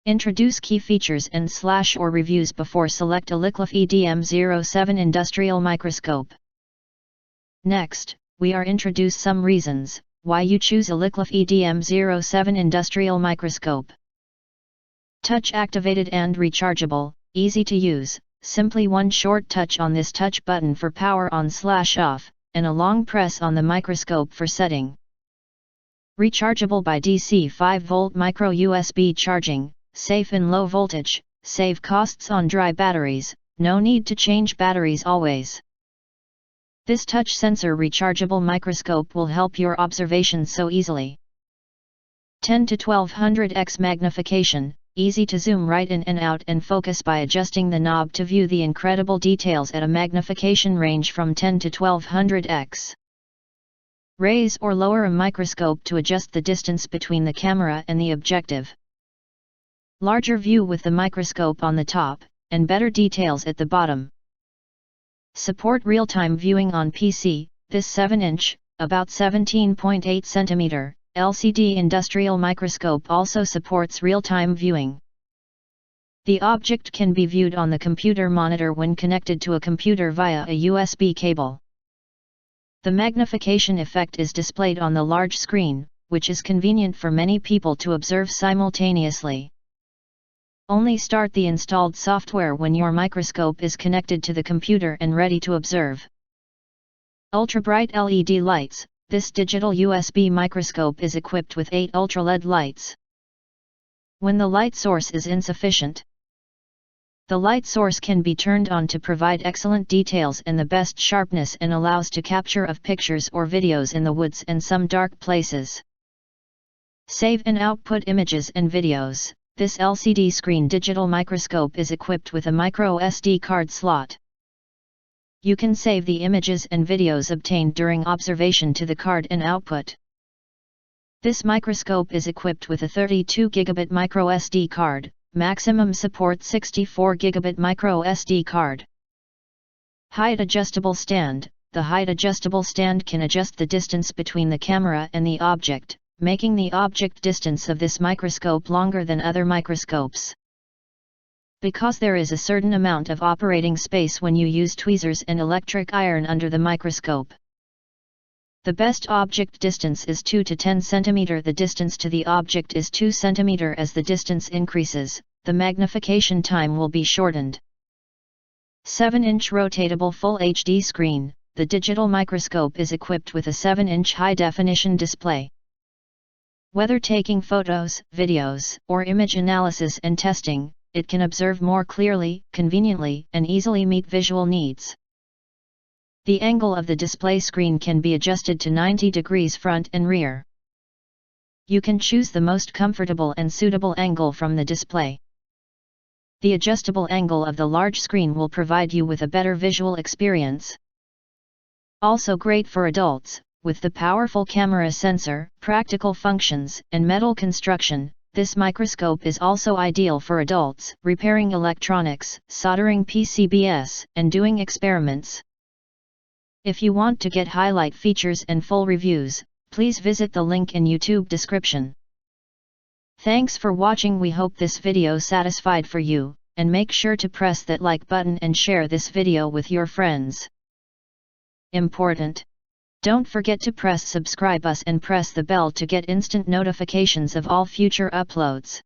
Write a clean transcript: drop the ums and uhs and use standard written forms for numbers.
Introduce key features and / or reviews before select Elikliv EDM07 Industrial Microscope. Next, we are introduce some reasons why you choose Elikliv EDM07 Industrial Microscope. Touch activated and rechargeable, easy to use, simply one short touch on this touch button for power on / off, and a long press on the microscope for setting. Rechargeable by DC 5V micro USB charging, safe in low voltage, save costs on dry batteries, no need to change batteries always. This touch sensor rechargeable microscope will help your observations so easily. 10 to 1200x magnification, easy to zoom right in and out and focus by adjusting the knob to view the incredible details at a magnification range from 10 to 1200x. Raise or lower a microscope to adjust the distance between the camera and the objective. Larger view with the microscope on the top, and better details at the bottom. Support real-time viewing on PC. This 7-inch, about 17.8 cm, LCD industrial microscope also supports real-time viewing. The object can be viewed on the computer monitor when connected to a computer via a USB cable. The magnification effect is displayed on the large screen, which is convenient for many people to observe simultaneously. Only start the installed software when your microscope is connected to the computer and ready to observe. Ultra-bright LED lights. This digital USB microscope is equipped with 8 ultra-LED lights. When the light source is insufficient, the light source can be turned on to provide excellent details and the best sharpness and allows to capture of pictures or videos in the woods and some dark places. Save and output images and videos. This LCD screen digital microscope is equipped with a micro SD card slot. You can save the images and videos obtained during observation to the card and output. This microscope is equipped with a 32 GB micro SD card, maximum support 64 GB micro SD card. Height adjustable stand. The height adjustable stand can adjust the distance between the camera and the object, making the object distance of this microscope longer than other microscopes. Because there is a certain amount of operating space when you use tweezers and electric iron under the microscope. The best object distance is 2 to 10 cm. The distance to the object is 2 cm. As the distance increases, the magnification time will be shortened. 7-inch rotatable Full HD screen. The digital microscope is equipped with a 7-inch high-definition display. Whether taking photos, videos, or image analysis and testing, it can observe more clearly, conveniently, and easily meet visual needs. The angle of the display screen can be adjusted to 90 degrees front and rear. You can choose the most comfortable and suitable angle from the display. The adjustable angle of the large screen will provide you with a better visual experience. Also great for adults. With the powerful camera sensor, practical functions, and metal construction, this microscope is also ideal for adults, repairing electronics, soldering PCBs, and doing experiments. If you want to get highlight features and full reviews, please visit the link in YouTube description. Thanks for watching. We hope this video satisfied for you, and make sure to press that like button and share this video with your friends. Important. Don't forget to press subscribe us and press the bell to get instant notifications of all future uploads.